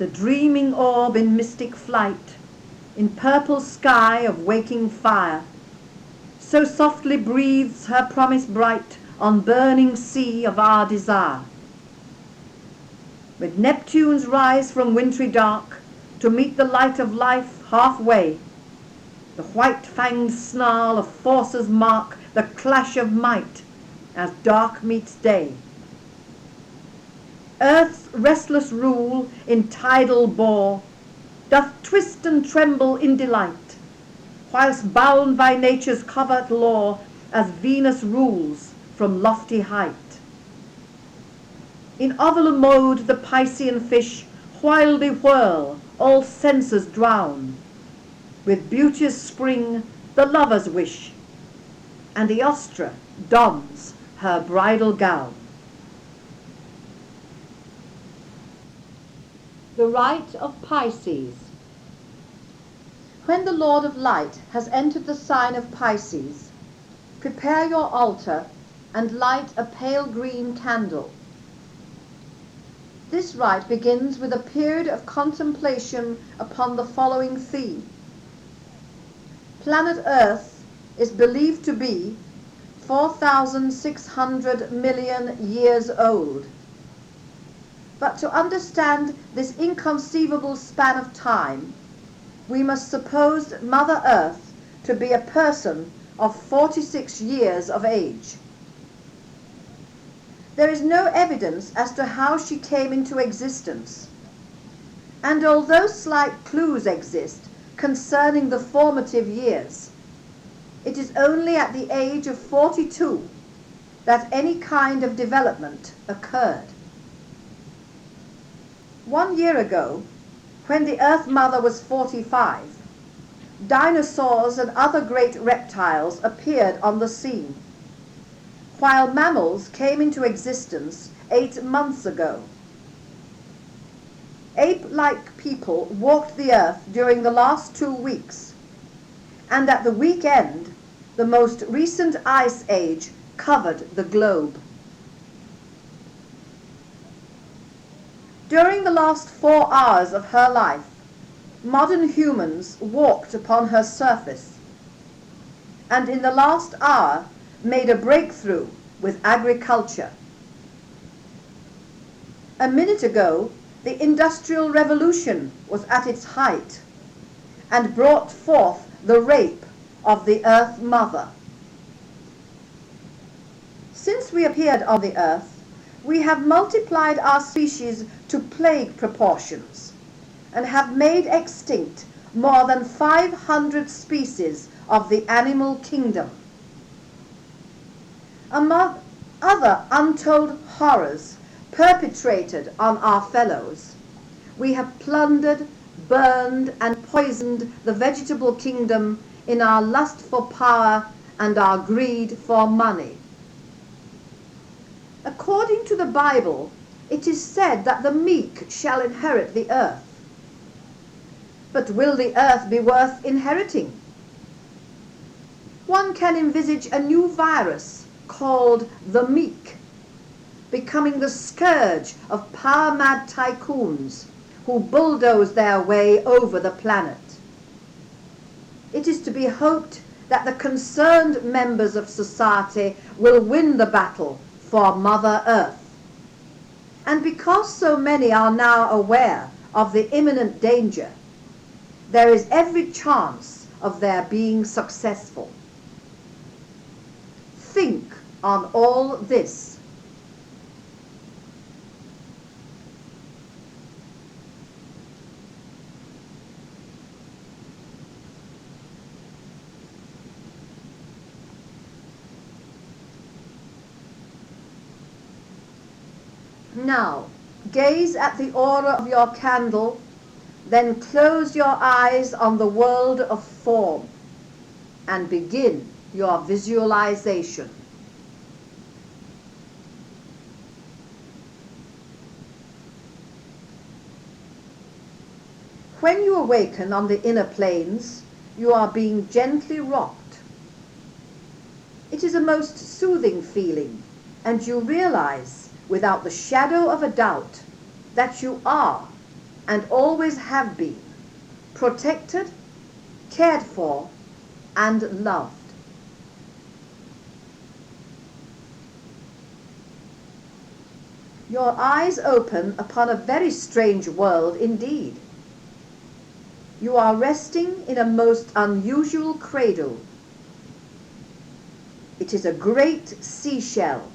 the dreaming orb in mystic flight, in purple sky of waking fire, so softly breathes her promise bright on burning sea of our desire. With Neptune's rise from wintry dark, to meet the light of life halfway, the white-fanged snarl of forces mark the clash of might as dark meets day. Earth's restless rule in tidal bore doth twist and tremble in delight, whilst bound by nature's covert law as Venus rules from lofty height. In ovular mode the Piscean fish wildly whirl, all senses drown, with beauteous spring the lover's wish, and the ostra dons her bridal gown. The Rite of Pisces. When the Lord of Light has entered the sign of Pisces, prepare your altar and light a pale green candle. This rite begins with a period of contemplation upon the following theme. Planet Earth is believed to be 4,600 million years old. But to understand this inconceivable span of time, we must suppose Mother Earth to be a person of 46 years of age. There is no evidence as to how she came into existence, and although slight clues exist concerning the formative years, it is only at the age of 42 that any kind of development occurred. 1 year ago, when the Earth Mother was 45, dinosaurs and other great reptiles appeared on the scene, while mammals came into existence 8 months ago. Ape-like people walked the earth during the last 2 weeks, and at the weekend, the most recent ice age covered the globe. During the last 4 hours of her life, modern humans walked upon her surface, and in the last hour made a breakthrough with agriculture. A minute ago, the Industrial Revolution was at its height and brought forth the rape of the Earth Mother. Since we appeared on the Earth, we have multiplied our species to plague proportions and have made extinct more than 500 species of the animal kingdom. Among other untold horrors perpetrated on our fellows, we have plundered, burned, and poisoned the vegetable kingdom in our lust for power and our greed for money. According to the Bible, it is said that the meek shall inherit the earth. But will the earth be worth inheriting? One can envisage a new virus called the meek, becoming the scourge of power-mad tycoons who bulldoze their way over the planet. It is to be hoped that the concerned members of society will win the battle for Mother Earth. And because so many are now aware of the imminent danger, there is every chance of their being successful. Think on all this. Now, gaze at the aura of your candle, then close your eyes on the world of form and begin your visualization. When you awaken on the inner planes, you are being gently rocked. It is a most soothing feeling, and you realize, without the shadow of a doubt, that you are and always have been, protected, cared for, and loved. Your eyes open upon a very strange world indeed. You are resting in a most unusual cradle. It is a great seashell,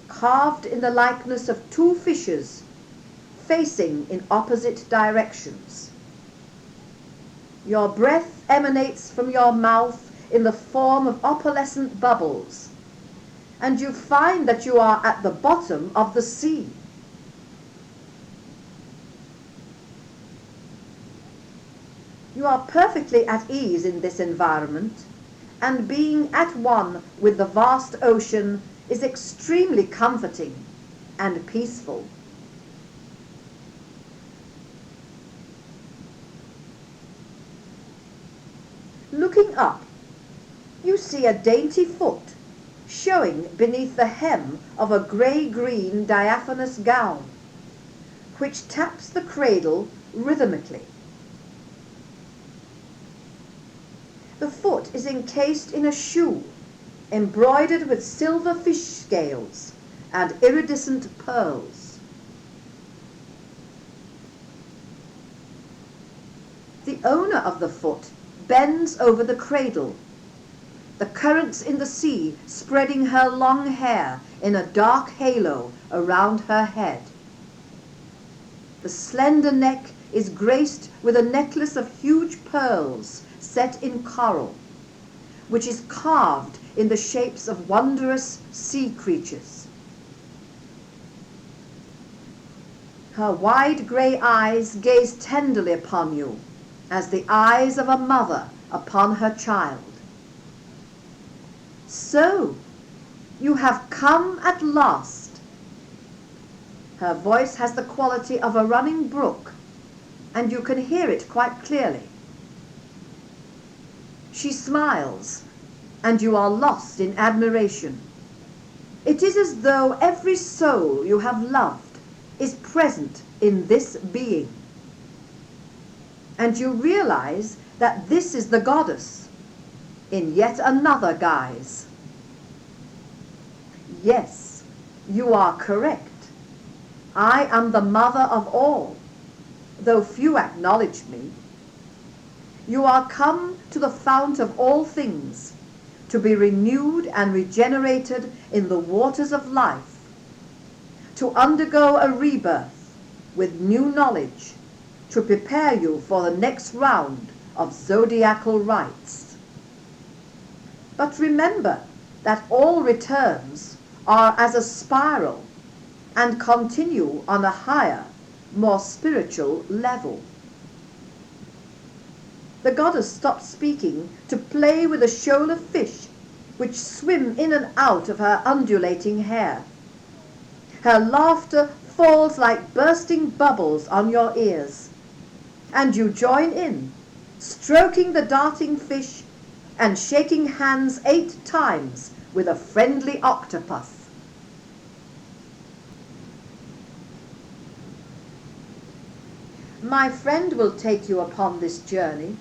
carved in the likeness of two fishes, facing in opposite directions. Your breath emanates from your mouth in the form of opalescent bubbles, and you find that you are at the bottom of the sea. You are perfectly at ease in this environment, and being at one with the vast ocean is extremely comforting and peaceful. Looking up, you see a dainty foot showing beneath the hem of a grey-green diaphanous gown, which taps the cradle rhythmically. The foot is encased in a shoe embroidered with silver fish scales and iridescent pearls. The owner of the foot bends over the cradle, the currents in the sea spreading her long hair in a dark halo around her head. The slender neck is graced with a necklace of huge pearls set in coral, which is carved in the shapes of wondrous sea creatures. Her wide grey eyes gaze tenderly upon you, as the eyes of a mother upon her child. So, you have come at last. Her voice has the quality of a running brook, and you can hear it quite clearly. She smiles, and you are lost in admiration. It is as though every soul you have loved is present in this being. And you realize that this is the goddess, in yet another guise. Yes, you are correct. I am the mother of all, though few acknowledge me. You are come to the fount of all things, to be renewed and regenerated in the waters of life, to undergo a rebirth with new knowledge, to prepare you for the next round of zodiacal rites. But remember that all returns are as a spiral and continue on a higher, more spiritual level. The goddess stops speaking to play with a shoal of fish which swim in and out of her undulating hair. Her laughter falls like bursting bubbles on your ears, and you join in, stroking the darting fish and shaking hands 8 times with a friendly octopus. My friend will take you upon this journey.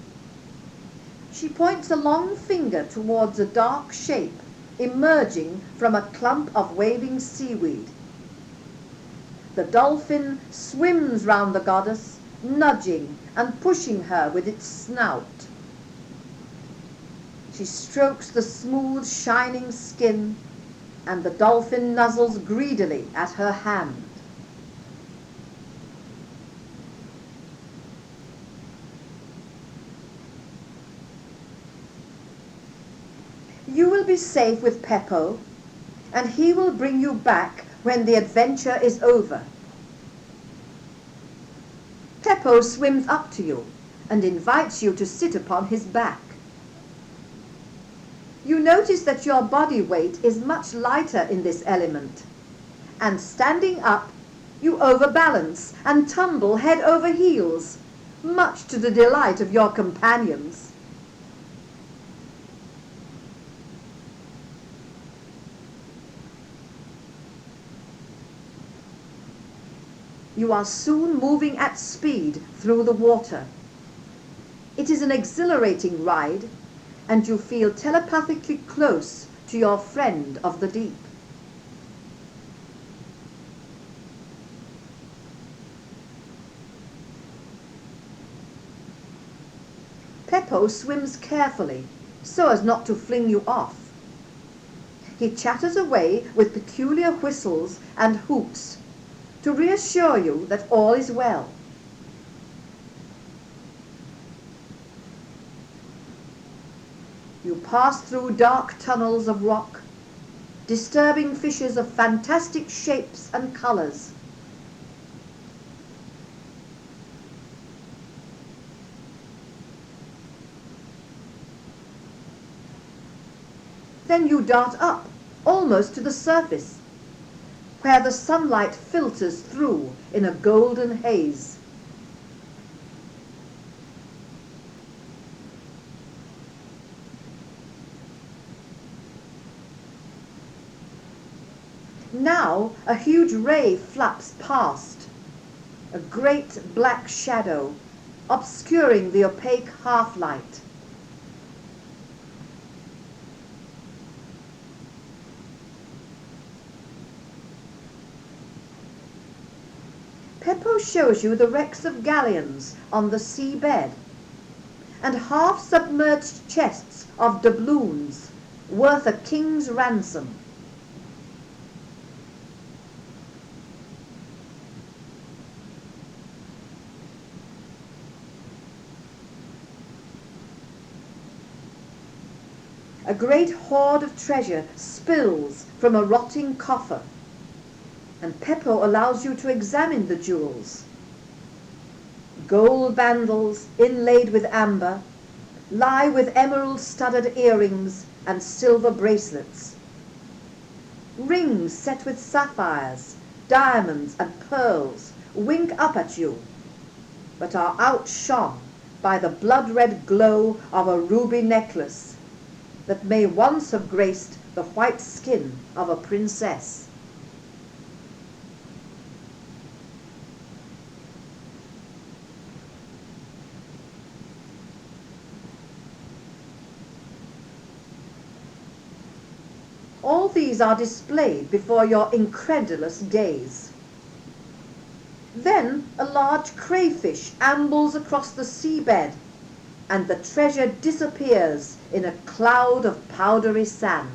She points a long finger towards a dark shape emerging from a clump of waving seaweed. The dolphin swims round the goddess, nudging and pushing her with its snout. She strokes the smooth, shining skin, and the dolphin nuzzles greedily at her hand. You will be safe with Peppo, and he will bring you back when the adventure is over. Peppo swims up to you and invites you to sit upon his back. You notice that your body weight is much lighter in this element, and standing up, you overbalance and tumble head over heels, much to the delight of your companions. You are soon moving at speed through the water. It is an exhilarating ride, and you feel telepathically close to your friend of the deep. Peppo swims carefully so as not to fling you off. He chatters away with peculiar whistles and hoots to reassure you that all is well. You pass through dark tunnels of rock, disturbing fishes of fantastic shapes and colours. Then you dart up, almost to the surface, where the sunlight filters through in a golden haze. Now a huge ray flaps past, a great black shadow obscuring the opaque half-light. Peppo shows you the wrecks of galleons on the seabed and half-submerged chests of doubloons worth a king's ransom. A great hoard of treasure spills from a rotting coffer, and Peppo allows you to examine the jewels. Gold bandles inlaid with amber lie with emerald-studded earrings and silver bracelets. Rings set with sapphires, diamonds and pearls wink up at you, but are outshone by the blood-red glow of a ruby necklace that may once have graced the white skin of a princess. All these are displayed before your incredulous gaze. Then a large crayfish ambles across the seabed, and the treasure disappears in a cloud of powdery sand.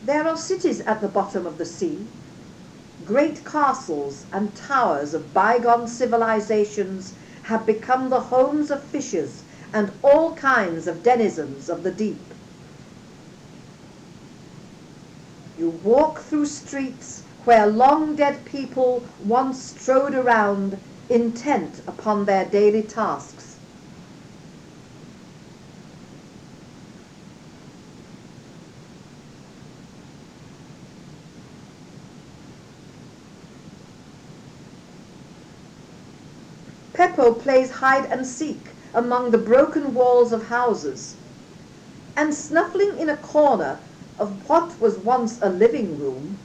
There are cities at the bottom of the sea, great castles and towers of bygone civilizations have become the homes of fishes and all kinds of denizens of the deep. You walk through streets where long-dead people once strode around, intent upon their daily tasks. Peppo plays hide and seek among the broken walls of houses, and snuffling in a corner of what was once a living room,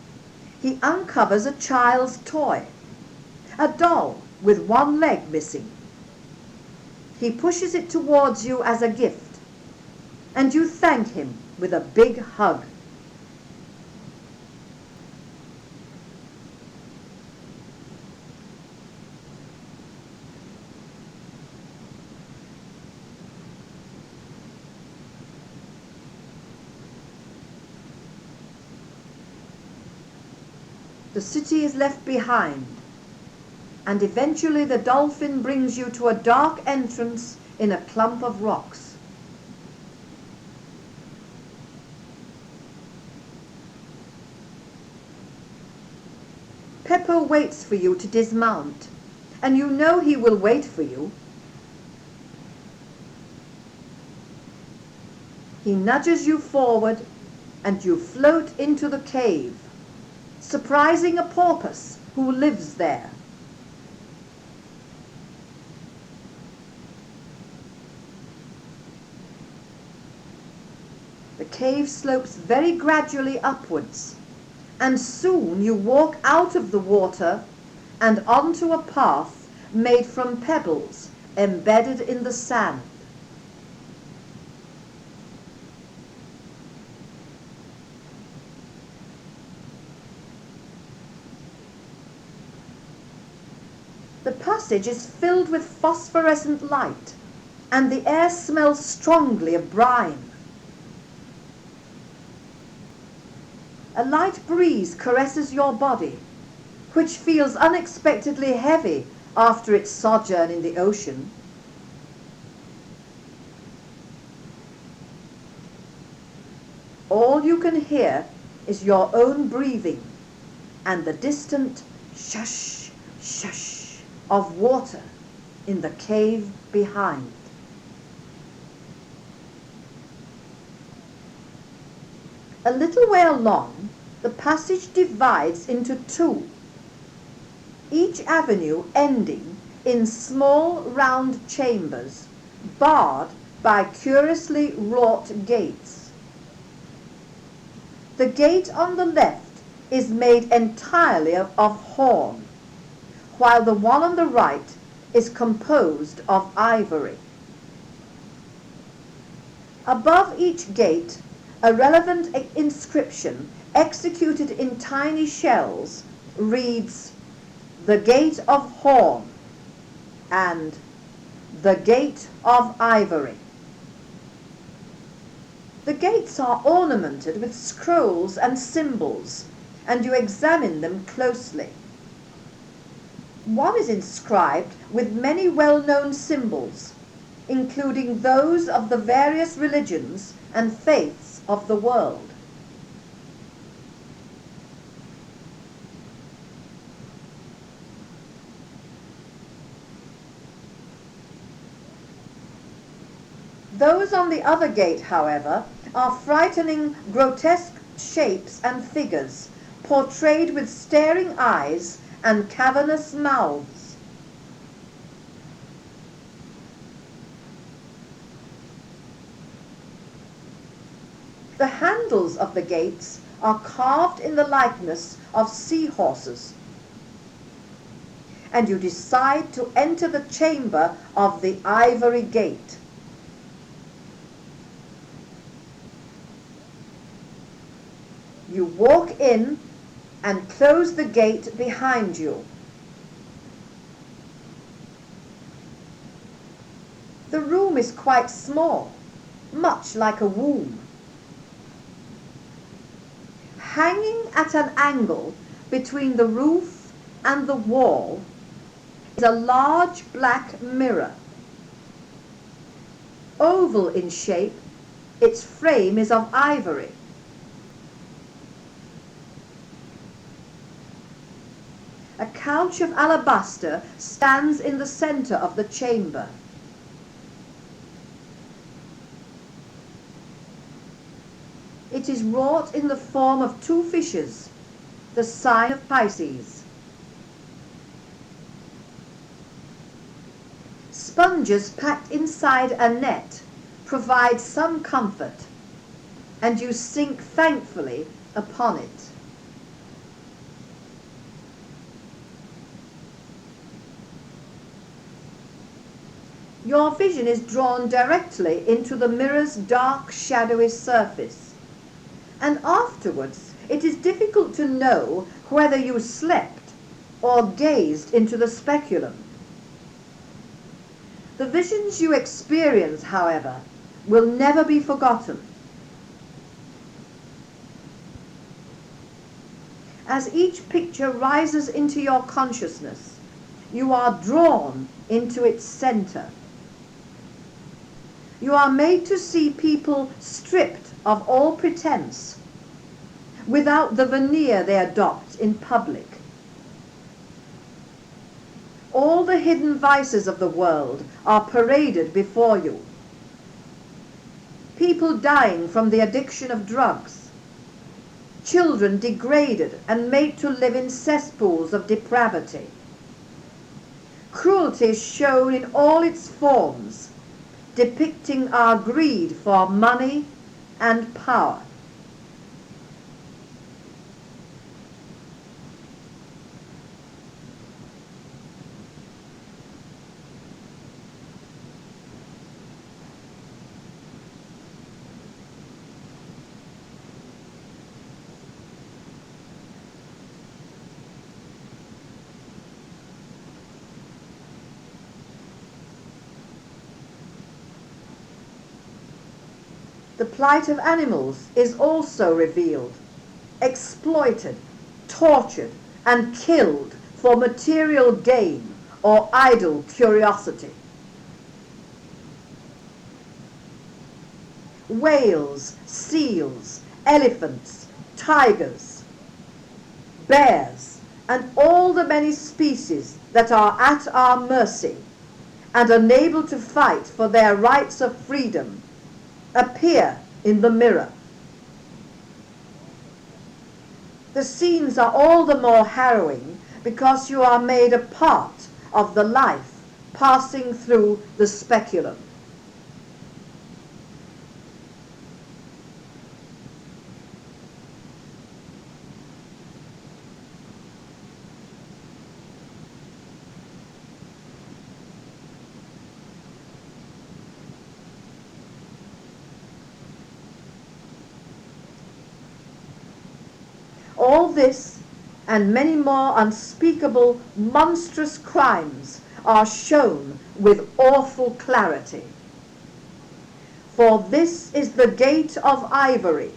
he uncovers a child's toy, a doll with one leg missing. He pushes it towards you as a gift, and you thank him with a big hug. The city is left behind, and eventually the dolphin brings you to a dark entrance in a clump of rocks. Peppo waits for you to dismount, and you know he will wait for you. He nudges you forward, and you float into the cave, surprising a porpoise who lives there. cave slopes very gradually upwards, and soon you walk out of the water and onto a path made from pebbles embedded in the sand. The passage is filled with phosphorescent light, and the air smells strongly of brine. A light breeze caresses your body, which feels unexpectedly heavy after its sojourn in the ocean. All you can hear is your own breathing and the distant shush, shush of water in the cave behind. A little way along, the passage divides into two, each avenue ending in small round chambers barred by curiously wrought gates. The gate on the left is made entirely of horn, while the one on the right is composed of ivory. Above each gate, a relevant inscription executed in tiny shells reads, "The Gate of Horn" and "The Gate of Ivory." The gates are ornamented with scrolls and symbols, and you examine them closely. One is inscribed with many well-known symbols, including those of the various religions and faiths of the world. Those on the other gate, however, are frightening, grotesque shapes and figures, portrayed with staring eyes and cavernous mouths. The handles of the gates are carved in the likeness of seahorses, and you decide to enter the chamber of the ivory gate. You walk in and close the gate behind you. The room is quite small, much like a womb. Hanging at an angle between the roof and the wall is a large black mirror. Oval in shape, its frame is of ivory. A couch of alabaster stands in the center of the chamber. It is wrought in the form of two fishes, the sign of Pisces. Sponges packed inside a net provide some comfort, and you sink thankfully upon it. Your vision is drawn directly into the mirror's dark, shadowy surface, and afterwards it is difficult to know whether you slept or gazed into the speculum. The visions you experience, however, will never be forgotten. As each picture rises into your consciousness, you are drawn into its center. You are made to see people stripped of all pretense, without the veneer they adopt in public. All the hidden vices of the world are paraded before you. People dying from the addiction of drugs, children degraded and made to live in cesspools of depravity. Cruelty is shown in all its forms, depicting our greed for money and power. The plight of animals is also revealed, exploited, tortured, and killed for material gain or idle curiosity. Whales, seals, elephants, tigers, bears, and all the many species that are at our mercy and unable to fight for their rights of freedom appear in the mirror. The scenes are all the more harrowing because you are made a part of the life passing through the speculum. All this and many more unspeakable, monstrous crimes are shown with awful clarity. For this is the gate of ivory,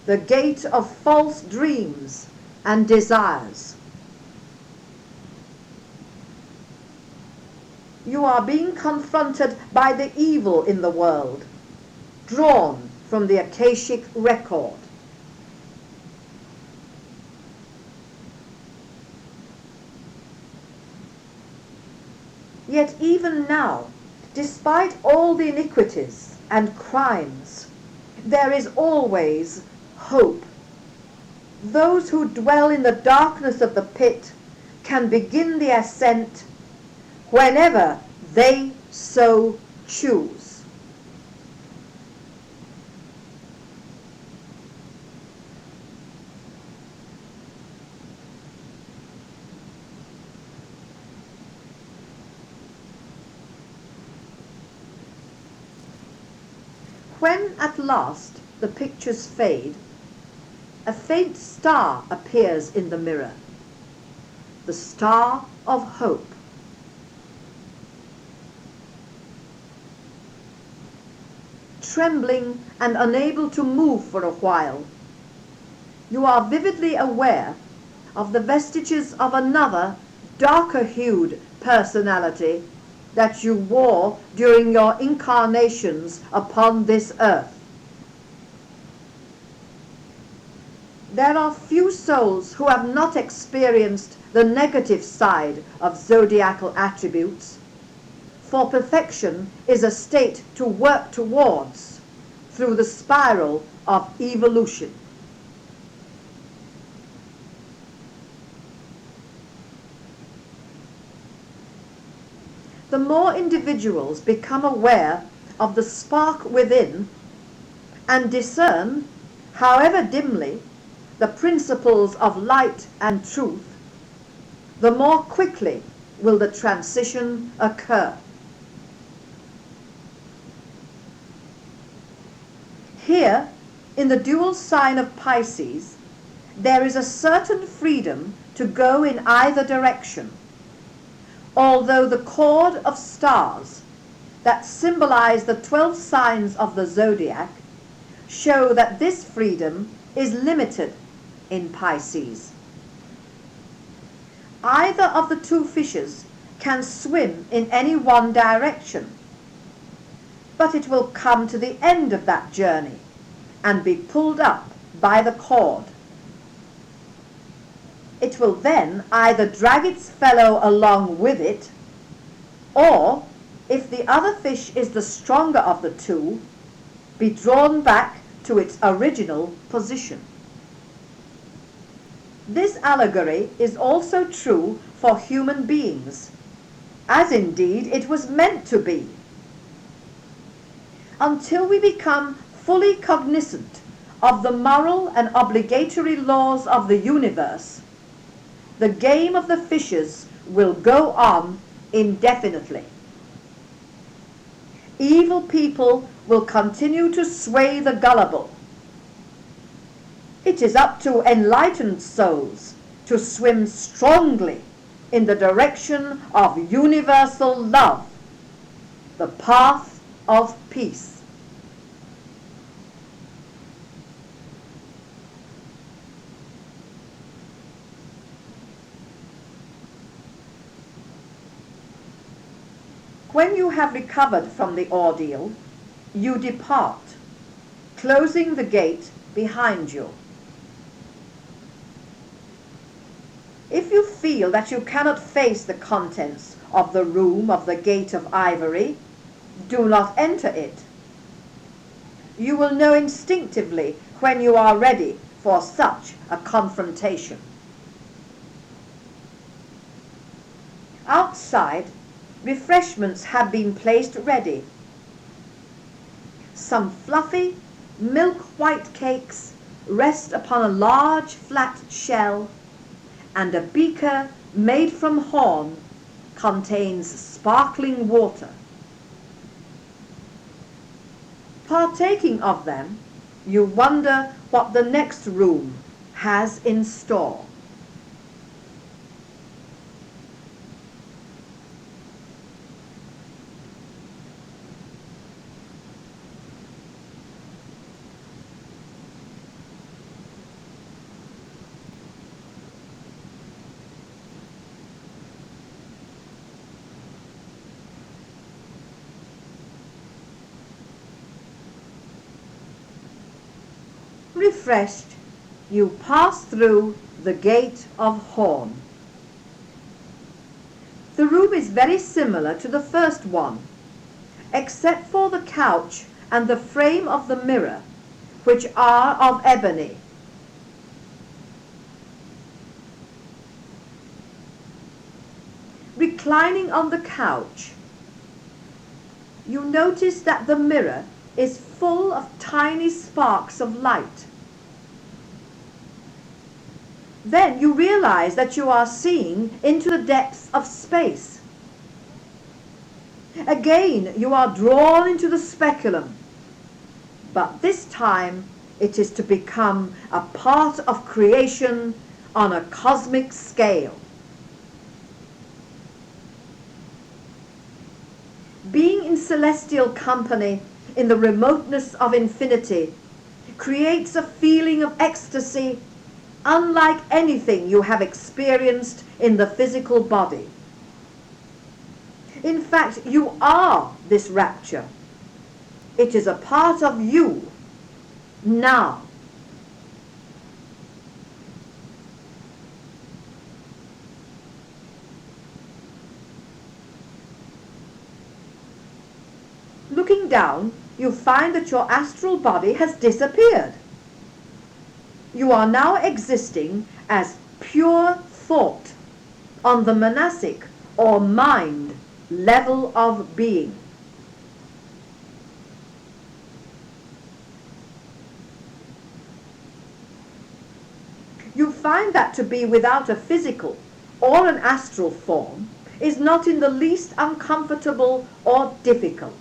the gate of false dreams and desires. You are being confronted by the evil in the world, drawn from the Akashic record. Yet even now, despite all the iniquities and crimes, there is always hope. Those who dwell in the darkness of the pit can begin the ascent whenever they so choose. When at last the pictures fade, a faint star appears in the mirror, the star of hope. Trembling and unable to move for a while, you are vividly aware of the vestiges of another, darker-hued personality that you wore during your incarnations upon this earth. There are few souls who have not experienced the negative side of zodiacal attributes, for perfection is a state to work towards through the spiral of evolution. The more individuals become aware of the spark within and discern, however dimly, the principles of light and truth, the more quickly will the transition occur. Here, in the dual sign of Pisces, there is a certain freedom to go in either direction, although the cord of stars that symbolize the 12 signs of the zodiac show that this freedom is limited in Pisces. Either of the two fishes can swim in any one direction, but it will come to the end of that journey and be pulled up by the cord. It will then either drag its fellow along with it, or, if the other fish is the stronger of the two, be drawn back to its original position. This allegory is also true for human beings, as indeed it was meant to be. Until we become fully cognizant of the moral and obligatory laws of the universe, the game of the fishes will go on indefinitely. Evil people will continue to sway the gullible. It is up to enlightened souls to swim strongly in the direction of universal love, the path of peace. When you have recovered from the ordeal, you depart, closing the gate behind you. If you feel that you cannot face the contents of the room of the gate of ivory, do not enter it. You will know instinctively when you are ready for such a confrontation. Outside, refreshments have been placed ready. Some fluffy, milk-white cakes rest upon a large flat shell, and a beaker made from horn contains sparkling water. Partaking of them, you wonder what the next room has in store. Refreshed, you pass through the gate of horn. The room is very similar to the first one, except for the couch and the frame of the mirror, which are of ebony. Reclining on the couch, you notice that the mirror is full of tiny sparks of light. Then you realize that you are seeing into the depths of space. Again, you are drawn into the speculum, but this time it is to become a part of creation on a cosmic scale. Being in celestial company in the remoteness of infinity creates a feeling of ecstasy unlike anything you have experienced in the physical body. In fact, you are this rapture. It is a part of you now. Looking down, you find that your astral body has disappeared. You are now existing as pure thought on the manasic or mind level of being. You find that to be without a physical or an astral form is not in the least uncomfortable or difficult.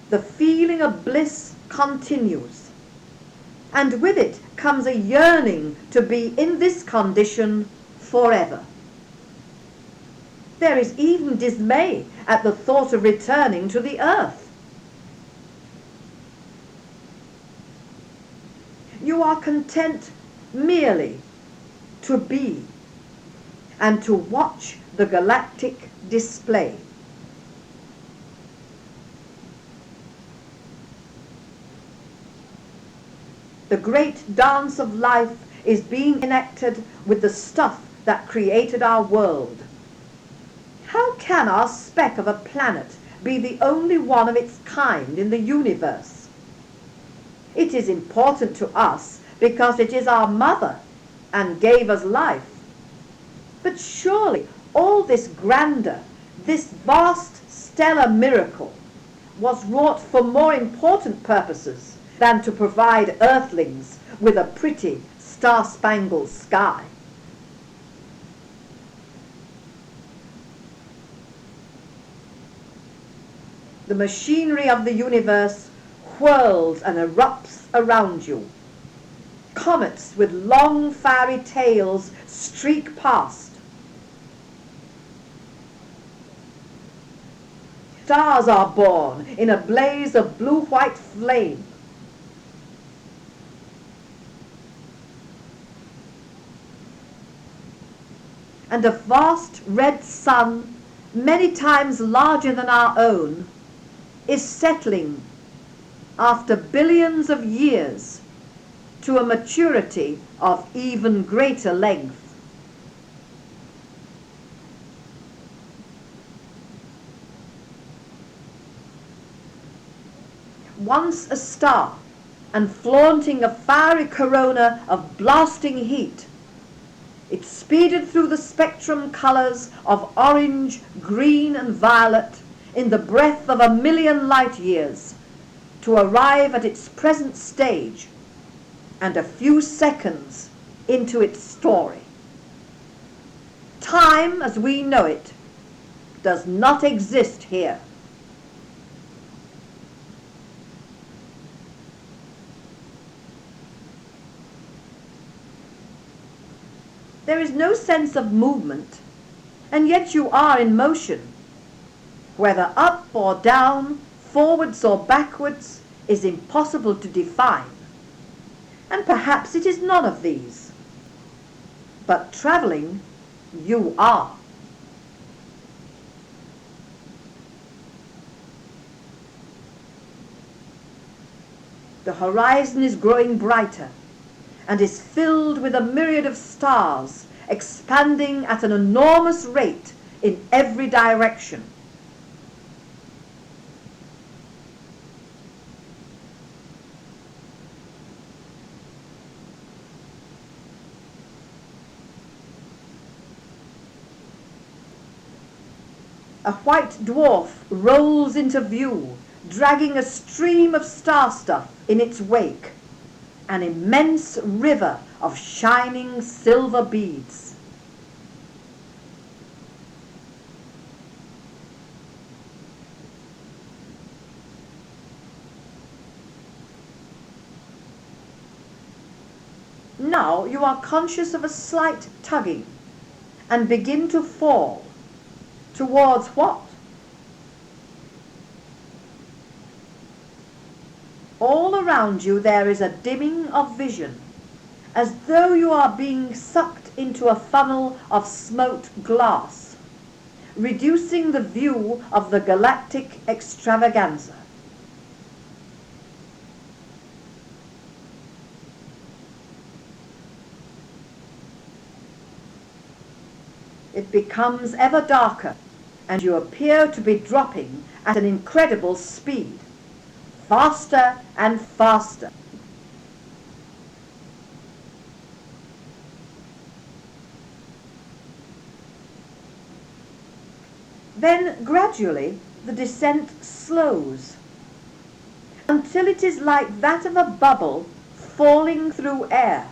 The feeling of bliss continues, and with it comes a yearning to be in this condition forever. There is even dismay at the thought of returning to the earth. You are content merely to be and to watch the galactic display. The great dance of life is being enacted with the stuff that created our world. How can our speck of a planet be the only one of its kind in the universe? It is important to us because it is our mother and gave us life. But surely all this grandeur, this vast stellar miracle, was wrought for more important purposes than to provide earthlings with a pretty star-spangled sky. The machinery of the universe whirls and erupts around you. Comets with long fiery tails streak past. Stars are born in a blaze of blue-white flame. And a vast red sun, many times larger than our own, is settling after billions of years to a maturity of even greater length. Once a star and flaunting a fiery corona of blasting heat, it speeded through the spectrum colors of orange, green and violet in the breadth of 1,000,000 light years to arrive at its present stage and a few seconds into its story. Time, as we know it, does not exist here. There is no sense of movement, and yet you are in motion. Whether up or down, forwards or backwards, is impossible to define. And perhaps it is none of these. But travelling, you are. The horizon is growing brighter and is filled with a myriad of stars expanding at an enormous rate in every direction. A white dwarf rolls into view, dragging a stream of star stuff in its wake, an immense river of shining silver beads. Now you are conscious of a slight tugging and begin to fall. Towards what? All around you there is a dimming of vision, as though you are being sucked into a funnel of smoked glass, reducing the view of the galactic extravaganza. It becomes ever darker, and you appear to be dropping at an incredible speed, faster and faster. Then gradually the descent slows, until it is like that of a bubble falling through air.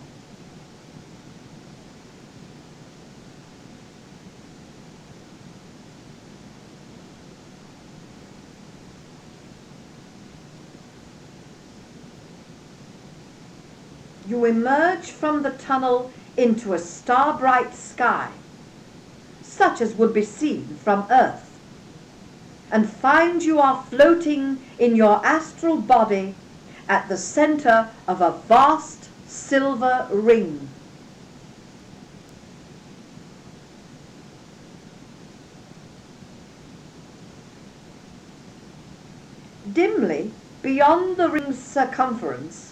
You emerge from the tunnel into a star-bright sky, such as would be seen from Earth, and find you are floating in your astral body at the center of a vast silver ring. Dimly, beyond the ring's circumference,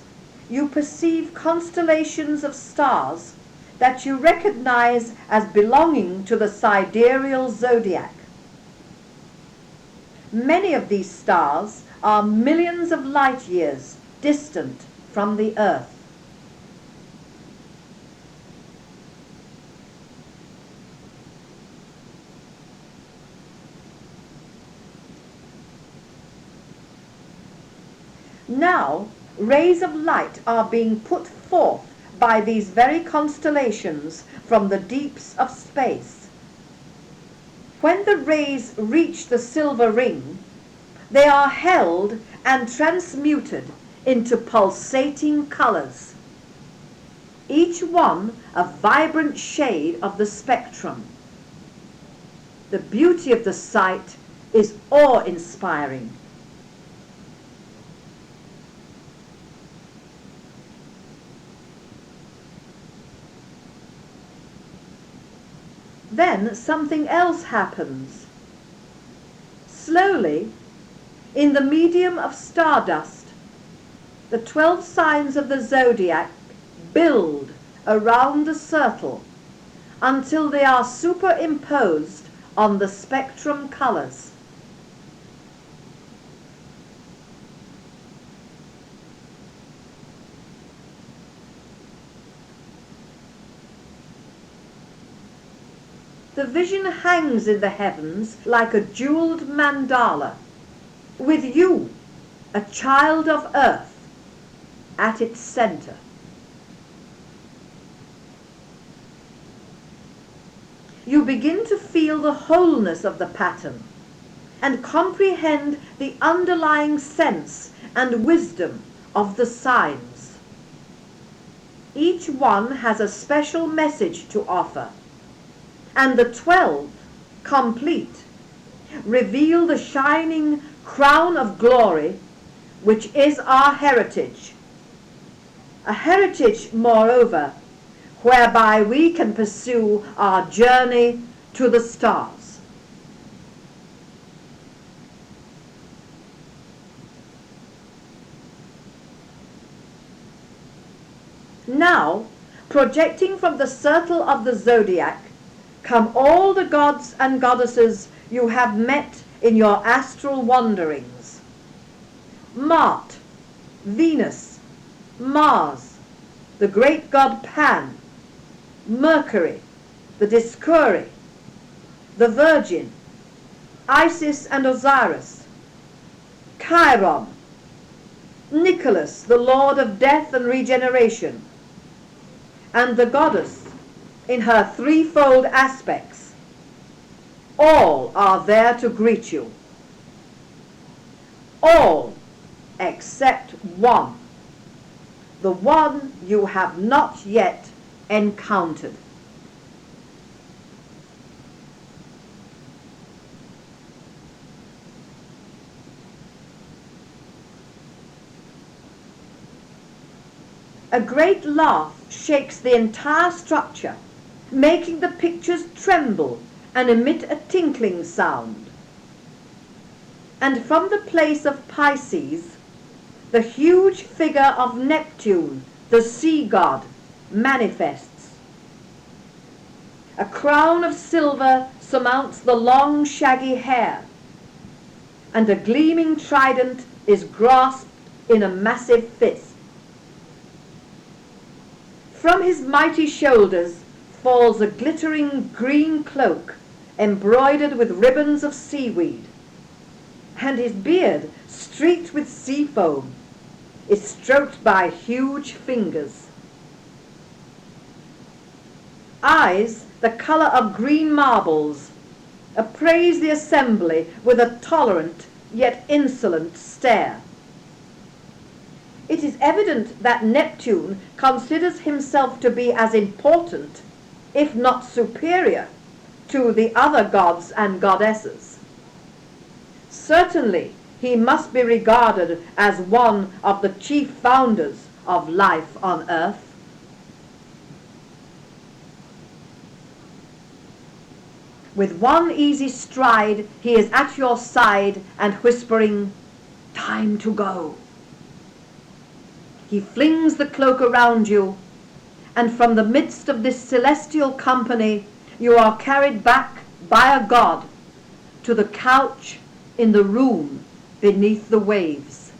you perceive constellations of stars that you recognize as belonging to the sidereal zodiac. Many of these stars are millions of light years distant from the Earth. Now, rays of light are being put forth by these very constellations from the deeps of space. When the rays reach the silver ring, they are held and transmuted into pulsating colors, each one a vibrant shade of the spectrum. The beauty of the sight is awe-inspiring. Then something else happens. Slowly, in the medium of stardust, the 12 signs of the zodiac build around the circle until they are superimposed on the spectrum colors. The vision hangs in the heavens like a jeweled mandala, with you, a child of earth, at its center. You begin to feel the wholeness of the pattern and comprehend the underlying sense and wisdom of the signs. Each one has a special message to offer, and the 12, complete, reveal the shining crown of glory which is our heritage. A heritage, moreover, whereby we can pursue our journey to the stars. Now, projecting from the circle of the zodiac, come all the gods and goddesses you have met in your astral wanderings. Marte, Venus, Mars, the great god Pan, Mercury, the Dioscuri, the Virgin, Isis and Osiris, Chiron, Nicholas, the lord of death and regeneration, and the goddess in her threefold aspects. All are there to greet you. All except one, the one you have not yet encountered. A great laugh shakes the entire structure, making the pictures tremble and emit a tinkling sound. And from the place of Pisces, the huge figure of Neptune, the sea god, manifests. A crown of silver surmounts the long shaggy hair, and a gleaming trident is grasped in a massive fist. From his mighty shoulders falls a glittering green cloak embroidered with ribbons of seaweed, and his beard, streaked with sea foam, is stroked by huge fingers. Eyes the color of green marbles appraise the assembly with a tolerant yet insolent stare. It is evident that Neptune considers himself to be as important, if not superior, to the other gods and goddesses. Certainly, he must be regarded as one of the chief founders of life on Earth. With one easy stride, he is at your side and whispering, "Time to go." He flings the cloak around you, and from the midst of this celestial company, you are carried back by a god to the couch in the room beneath the waves.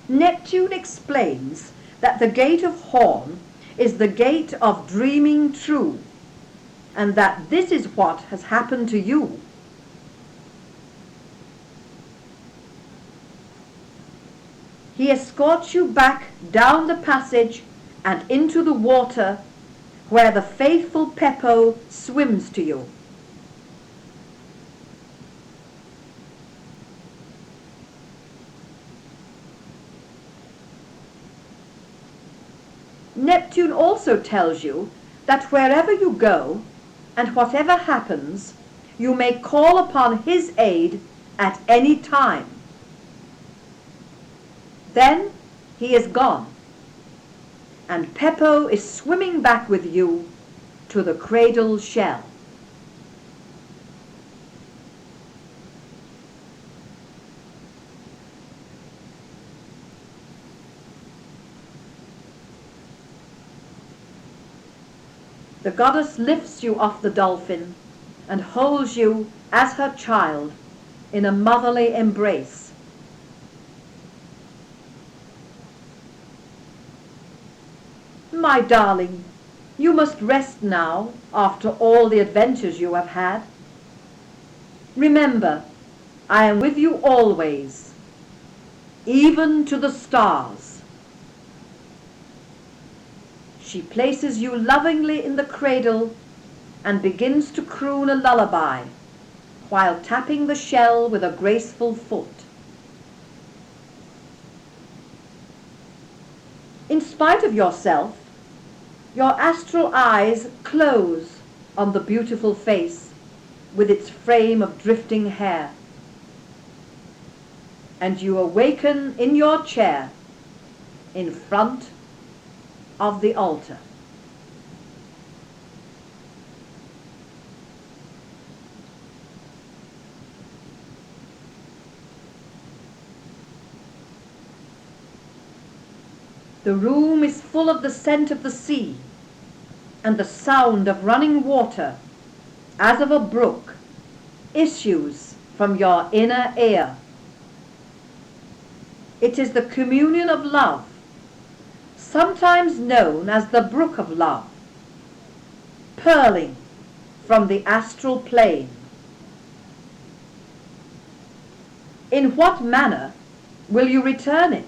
Neptune explains that the gate of Horn is the gate of dreaming true, and that this is what has happened to you. He escorts you back down the passage and into the water where the faithful Peppo swims to you. Neptune also tells you that wherever you go and whatever happens, you may call upon his aid at any time. Then he is gone, and Peppo is swimming back with you to the cradle shell. The goddess lifts you off the dolphin and holds you as her child in a motherly embrace. My darling, you must rest now after all the adventures you have had. Remember, I am with you always, even to the stars. She places you lovingly in the cradle and begins to croon a lullaby while tapping the shell with a graceful foot. In spite of yourself, your astral eyes close on the beautiful face with its frame of drifting hair, and you awaken in your chair in front of the altar. The room is full of the scent of the sea and the sound of running water, as of a brook, issues from your inner ear. It is the communion of love, sometimes known as the brook of love, purling from the astral plane. In what manner will you return it?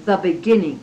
The beginning.